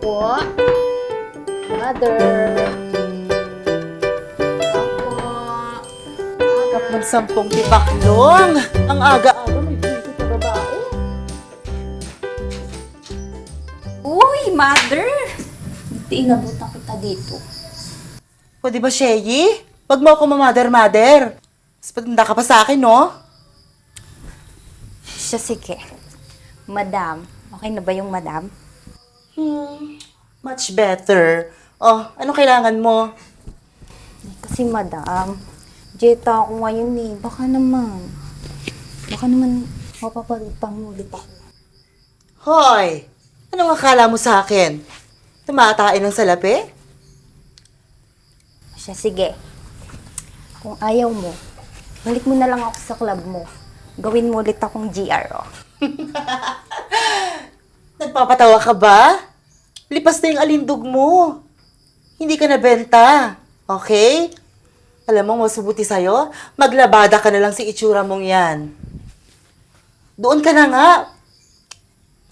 po. Mother. Ako. Agap ng 10 tibaklong. Ang aga-aga may bisita sa babae. Uy, mother! Buti inabutan kita dito. Pwede ba, Sheyi? Wag mo ako mamader-mader. Mas patanda ka pa sa akin, no? Siya, sige. Madam. Okay na ba yung madam? Much better. Oh, anong kailangan mo? Kasi madam, Jeta ako ngayon eh. Baka naman mapapalipang mo ulit ako. Hoy! Anong akala mo sa akin? Tumatain ng salapi? Siya, sige. Kung ayaw mo, balik mo na lang ako sa club mo. Gawin mo ulit akong GRO. Nagpapatawa ka ba? Lipas na yung alindog mo. Hindi ka nabenta. Okay? Alam mo, masubuti sa'yo, maglabada ka na lang sa itsura mong yan. Doon ka na nga.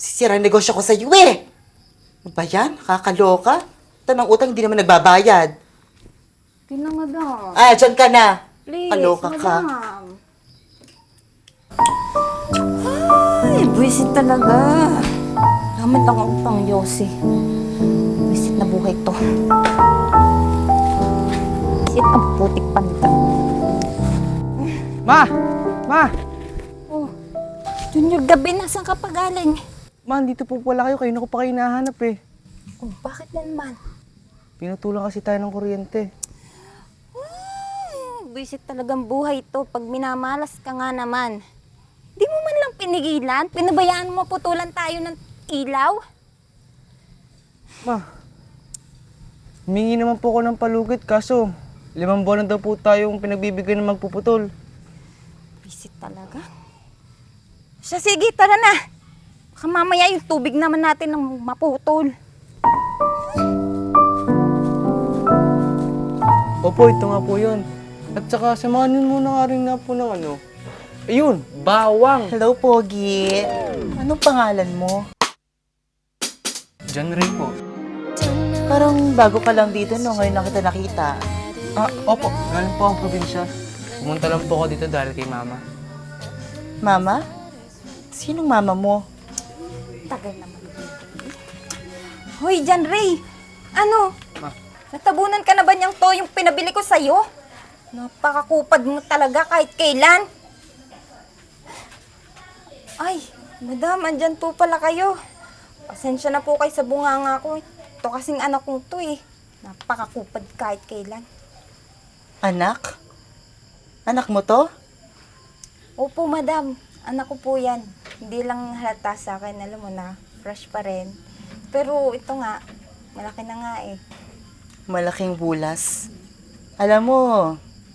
Sisira ang negosyo ko sa'yo eh. Ano ba yan? Kakaloka? Tanang utang, hindi naman nagbabayad. Hindi na, madam. Ah, dyan ka na. Please, Kaloka ka. madam. Ay, buwisit talaga. Gamit ang utang, Yossi. Buwisit na buhay to. Buwisit ang putik panta. Ma! Ma! Oh, Junior, gabi na. Saan ka pa galing? Ma, dito po pala kayo. Kayo na ko pa kayo nahanap eh. Oh, bakit na naman? Pinutulan kasi tayo ng kuryente. Buwisit talagang buhay to. Pag minamalas ka nga naman. Di mo man lang pinigilan? Pinabayaan mo putulan tayo ng ilaw? Ma, humingi naman po ako ng palugit kaso 5 buwan na daw po tayong pinagbibigyan ng magpuputol. Buwisit talaga. Siya, sige, tara na. Baka mamaya yung tubig naman natin ng maputol. Opo, ito nga po yun. At saka samahan muna nga rin na po ng ano. Ayun, bawang! Hello, Pogi. Anong pangalan mo? John Ray po. Parang bago ka lang dito, no? Ngayon lang kita nakita. Opo, galing po ang probinsya. Pumunta lang po ako dito dahil kay mama. Mama? Sinong mama mo? Tagal naman. Hoy, John Ray! Ano? Ma. Natabunan ka na ba niyang to yung pinabili ko sa'yo? Napakakupad mo talaga kahit kailan. Ay, madam, andyan po pala kayo. Pasensya na po kayo sa bunganga ko. Ito kasing anak kong to eh. Napakakupad kahit kailan. Anak? Anak mo to? Opo, madam. Anak ko po yan. Hindi lang halata sa akin. Alam mo na, fresh pa rin. Pero ito nga, malaki na nga eh. Malaking bulas. Alam mo,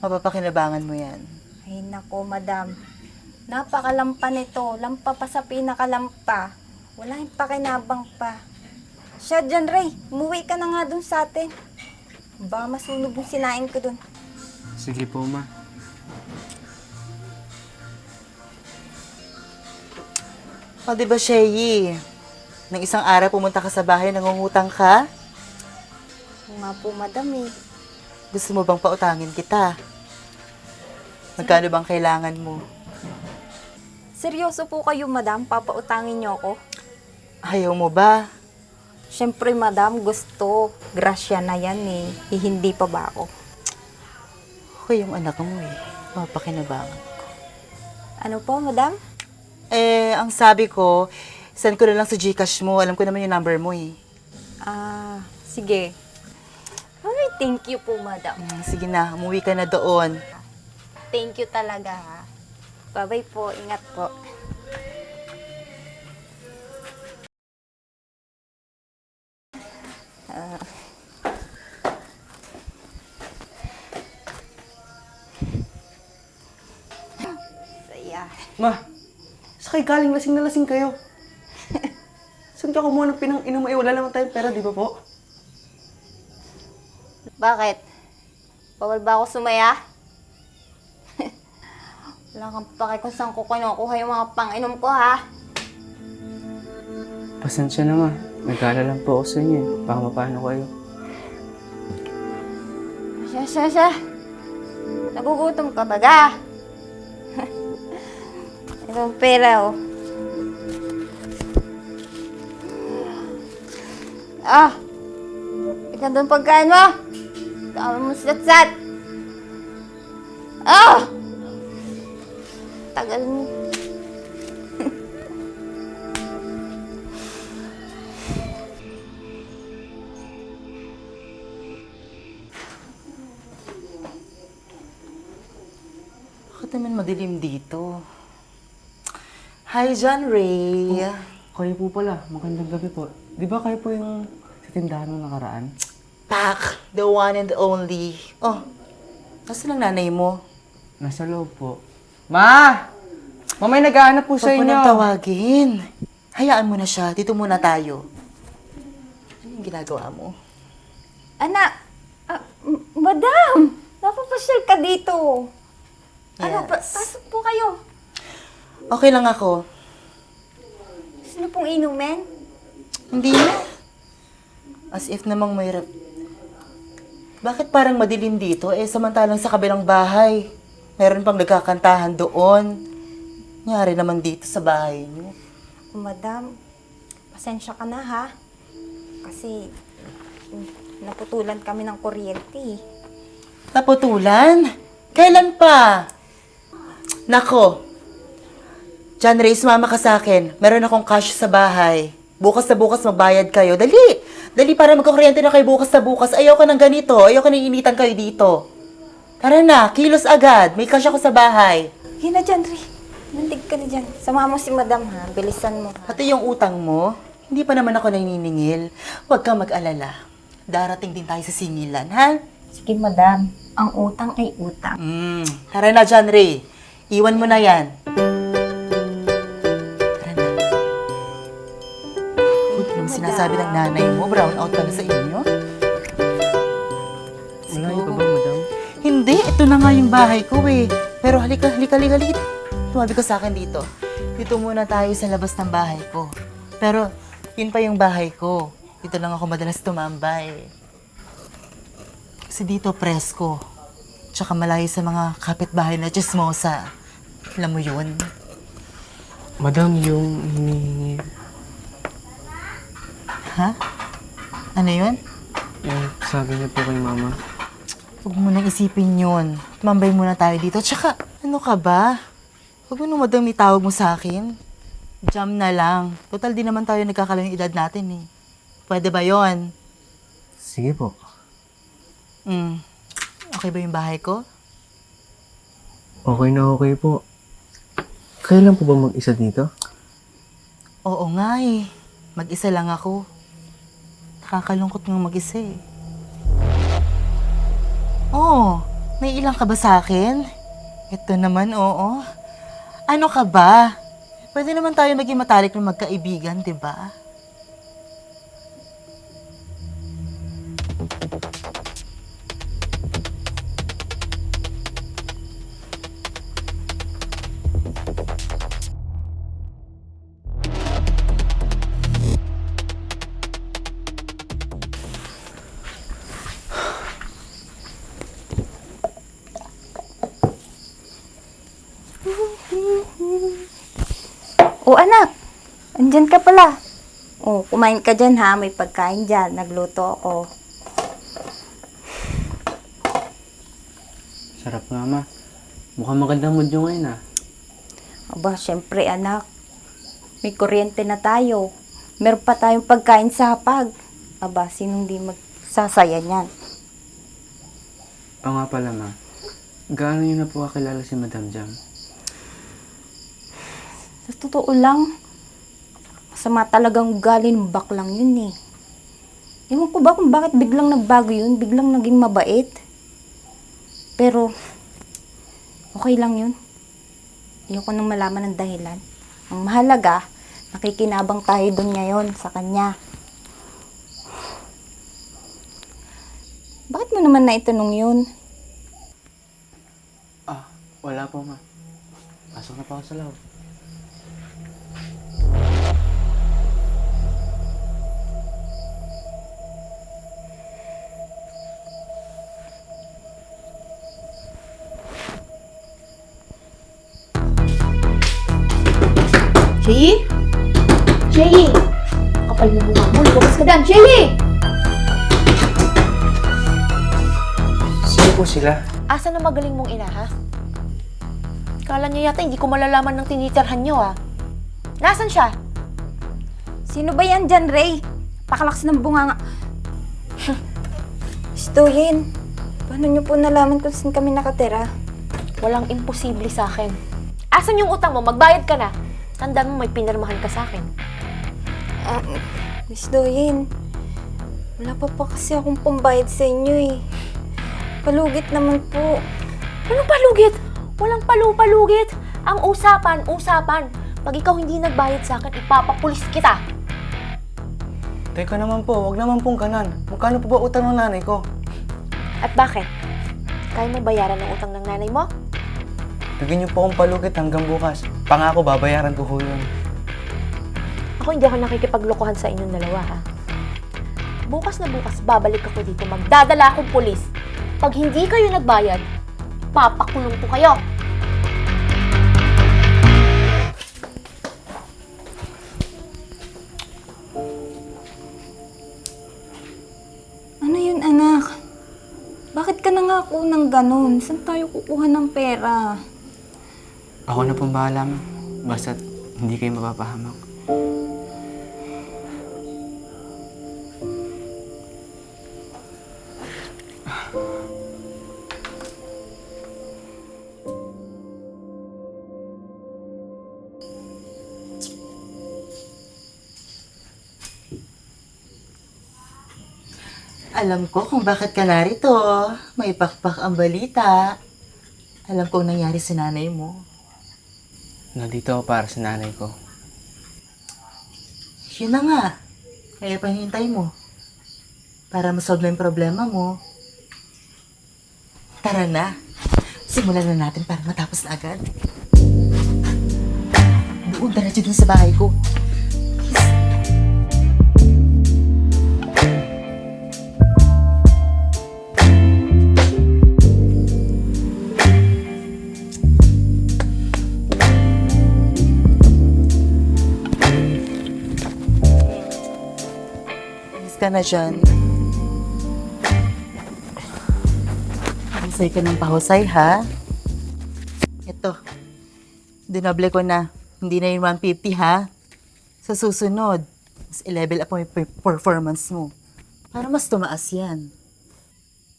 mapapakinabangan mo yan. Ay nako, madam. Napakalampa nito. Lampa pa sa pinakalampa. Wala yung pakinabang pa. Siya, John Ray, umuwi ka na nga dun sa atin. Baka masunog yung sinain ko dun. Sige po, ma. O, di ba, Sheyi? Nang isang araw pumunta ka sa bahay, nangungutang ka? Oo nga po, madam eh. Gusto mo bang pautangin kita? Magkano bang kailangan mo? Seryoso po kayo, madam? Papautangin niyo ako? Ayaw mo ba? Siyempre, madam, gusto. Grasya na yan eh. Hindi pa ba ako? Ako yung anak mo eh. Mapapakinabangan ko. Ano po, madam? Ang sabi ko, send ko na lang sa Gcash mo. Alam ko naman yung number mo eh. Sige. Ay, thank you po, madam. Sige na, umuwi ka na doon. Thank you talaga, ha. Bye-bye po. Ingat po. Saya. Ma, sa kayo galing lasing na lasing kayo. Saan ka kumuha ng pinang-inom? Wala naman tayong pera, di ba po? Bakit? Bawal ba ako sumaya? Wala kang pake kung saan ko kinukuha yung mga pang-inom ko, ha? Pasensya na, ma. Nag-aalala lang po ako sa inyo eh. Baka mapano kayo. Siya. Nagugutom ka baga? Ito ang pera, oh. Ikaw doon pagkain mo. Tama mo sat-sat. Tagal mo. Bakit naman madilim dito? Hi, John Ray. Kayo po pala. Magandang gabi po. Di ba kayo po yung sa tindahan nung nakaraan? Pak, the one and only. Oh, nasaan ang nanay mo? Nasa loob po. Ma! Mamay naghahanap po sa Huwag mo inyo. nang tawagin. Hayaan mo na siya. Dito muna tayo. Ano yung ginagawa mo? Anak! Madam! Napapasyal ka dito. Ano, Yes. pasok po kayo. Okay lang ako. Gusto niyo pong inumin? Hindi na. As if namang may Bakit parang madilim dito? Samantalang sa kabilang bahay, meron pang nagkakantahan doon. Nangyari naman dito sa bahay niyo. Madam, pasensya ka na ha. Kasi naputulan kami ng kuryente. Naputulan? Kailan pa? Nako. John Ray, sumama ka sa akin. Meron akong cash sa bahay. Bukas na bukas magbayad kayo. Dali! Dali para magkakuryente na kayo bukas na bukas. Ayaw ka ng ganito. Ayaw ka nang initan kayo dito. Tara na, kilos agad. May cash ako sa bahay. Yan na dyan, Ray. Nandig ka na dyan. Sama mo si Madam ha. Bilisan mo ha. Pati yung utang mo, hindi pa naman ako naniningil. Huwag kang mag-alala. Darating din tayo sa singilan, ha? Sige, Madam. Ang utang ay utang. Tara na, John Ray. Iwan mo na yan. Tara na. Huwag naman sinasabi ng nanay mo, brown out pala sa inyo. Wala pa ba, madam? Hindi, ito na nga yung bahay ko eh. Pero halika. Tumabi ka sa akin dito. Dito muna tayo sa labas ng bahay ko. Pero, yun pa yung bahay ko. Dito lang ako madalas tumambay. Kasi dito presko. Tsaka malayo sa mga kapitbahay na chismosa. Alam mo yun? Madam, yung hinihingi... Ha? Ano yun? Yung sabi niya po kay mama. Huwag mo nang isipin yun. Tumambay muna tayo dito. Tsaka, ano ka ba? Huwag mo nung madam itawag mo sa akin. Jam na lang. Total di naman tayo nagkakalang edad natin eh. Pwede ba yon? Sige po. Okay ba yung bahay ko? Okay na okay po. Kailan po ba mag-isa dito? Oo nga eh. Mag-isa lang ako. Nakakalungkot ng mag-isa eh. Oo, may ilang ka ba sa akin? Ito naman, oo. Ano ka ba? Pwede naman tayo maging matalik ng magkaibigan, di ba? O anak, andyan ka pala. O, kumain ka dyan ha. May pagkain dyan. Nagluto ako. Sarap nga, ma. Mukhang magandang mood nyo ngayon, ah. Aba, syempre anak. May kuryente na tayo. Meron pa tayong pagkain sa hapag. Aba, sinong di magsasaya niyan? Oo nga pala, ma. Gaano nyo na po kakilala si Madam Jam? Sa totoo lang, masama talagang ugali ng baklang yun eh. Ewan ko ba kung bakit biglang nagbago yun, biglang naging mabait. Pero, okay lang yun. Ayoko nang malaman ng dahilan. Ang mahalaga, nakikinabang tayo doon ngayon sa kanya. Bakit mo naman naitanong yun? Ah, wala po, ma. Pasok na pa ako sa loob. Shelly! Kapal mo mukha mo. Lumabas ka dyan, Shelly! Sino po sila? Asa na magaling mong ina, ha? Kala niyo yata hindi ko malalaman ng tinitirhan niyo, ha? Nasaan siya? Sino ba yan dyan, Ray? Pakalaks ng bunganga. Stoyin, paano niyo po nalaman kung saan kami nakatira? Walang imposible sa akin. Asan yung utang mo? Magbayad ka na. Tandaan mo may pinirmahan ka sa akin. Miss Doyin, wala pa kasi akong pambayad sa inyo eh. Palugit naman po. Anong palugit? Walang palugit. Ang usapan. Pag ikaw hindi nagbayad sa akin, ipapapulis kita. Teka naman po, wag naman pong ganan. Magkano po ba utang ng nanay ko? At bakit? Kaya mo bayaran ng utang ng nanay mo? Bigyan niyo po akong palugit hanggang bukas. Pangako, babayaran ko ho yun. Ako hindi ako nakikipaglokohan sa inyong dalawa, ha? Bukas na bukas, babalik ako dito. Magdadala akong pulis. Pag hindi kayo nagbayad, papakulong ko kayo. Ano yun, anak? Bakit ka nangako ng ganun? Saan tayo kukuha ng pera? Ako na pong bahala, ma'am. Basta't hindi kayo mapapahamak. Alam ko kung bakit ka narito. May pakpak ang balita. Alam kong nangyari sa nanay mo. Nandito ako para sa nanay ko. Yun na nga. Kaya panihintay mo. Para masolve na yung problema mo. Tara na. Simulan na natin para matapos na agad. Doon, diretso dun sa bahay ko. Ka na dyan. Husay ka ng pahusay, ha? Ito. Dinoble ko na. Hindi na yung 150, ha? Sa susunod, mas i-level up mo yung performance mo. Para mas tumaas yan.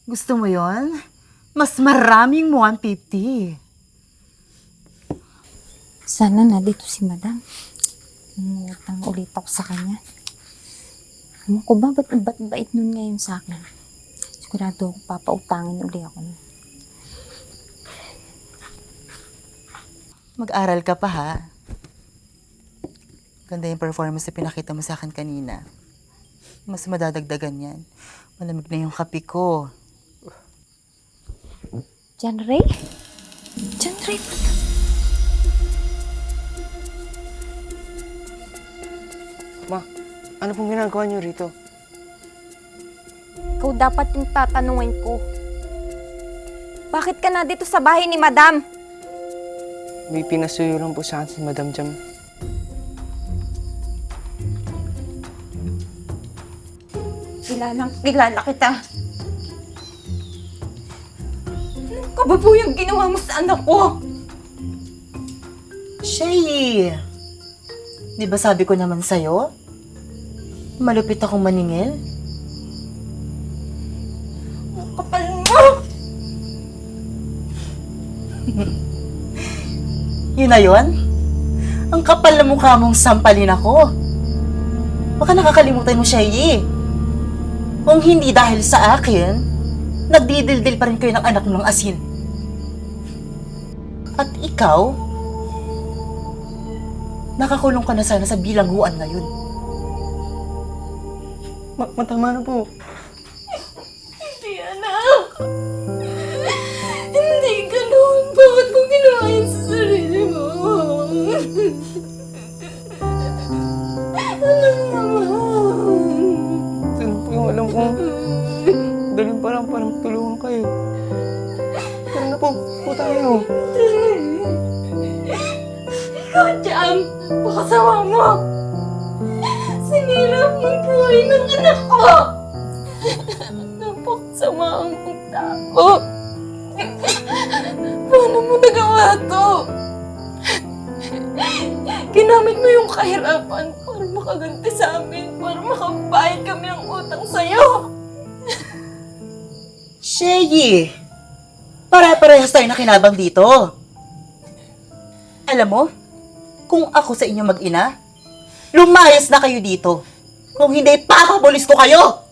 Gusto mo yon? Mas maraming 150. Sana na dito si Madam. Umutang ulit ako sa kanya. Ewan ko ba, ba't bait nun ngayon sa akin? Sigurado ako papautangin uli ako. Mag-aral ka pa, ha? Ganda yung performance na pinakita mo sa akin kanina. Mas madadagdagan yan. Malamig na yung kape ko. John Ray? John Ray? Ma, ano pong ginagawa niyo rito? Ikaw dapat yung tatanungin ko. Bakit ka na dito sa bahay ni Madam? May pinasuyo lang po sa akin si Madam Jam. Kilala kita. Ano ka ba po yung ginawa mo sa anak ko? Shay! Di ba sabi ko naman sa'yo? Malupit akong maningil? Ang kapal mo! Yun na yun? Ang kapal na mukha mong sampalin ako. Baka nakakalimutan mo, Shay. Kung hindi dahil sa akin, nagdidildil pa rin kayo ng anak mo ng asin. At ikaw, nakakulong ka na sana sa bilangguan ngayon. Matama na po. Hindi, anak. Hindi ganun. Bakit mo ginawa yun sa sarili mo? Alam naman. Ano po yung alam kong daling parang tulungan kayo. Tara na po tayo. Ikaw, Jam. Pakasawa mo. hirap ng buhay ng anak ko. Napakasama ang tao. Paano mo nagawa to? Ginamit mo yung kahirapan para makaganti sa amin, para makabayad kami ng utang sa'yo. Shaggy, pare-parehas tayo nakinabang dito. Alam mo, kung ako sa inyo mag-ina, lumayas na kayo dito. Kung hindi, papabulis ko kayo!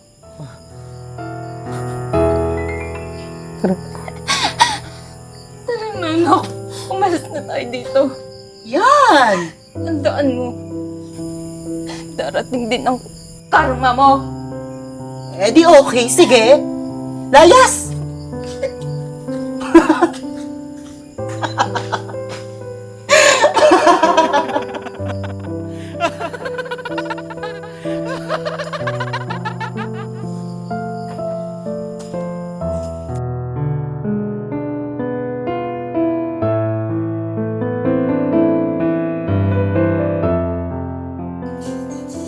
Tara na, anak. Umalis na tayo dito. Yan! Tandaan mo, darating din ang karma mo. Eh di okay, sige. Layas!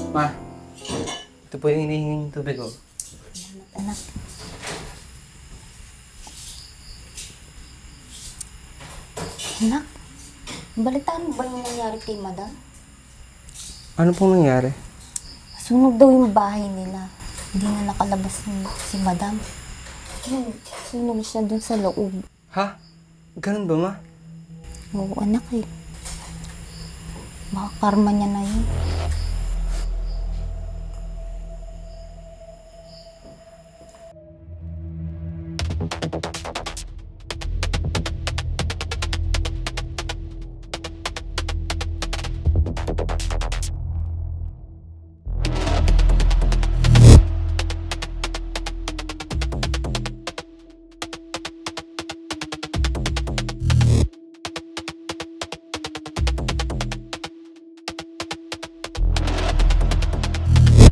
Ma, ito po yung hinihinging tubig ko. Anak. Anak, balitaan mo ba yung nangyari kay madam? Ano pong nangyari? Sunog daw yung bahay nila. Hindi na nakalabas si madam. Sunog siya dun sa loob. Ha? Ganun ba, ma? Oo, anak eh. Baka karma niya na yun.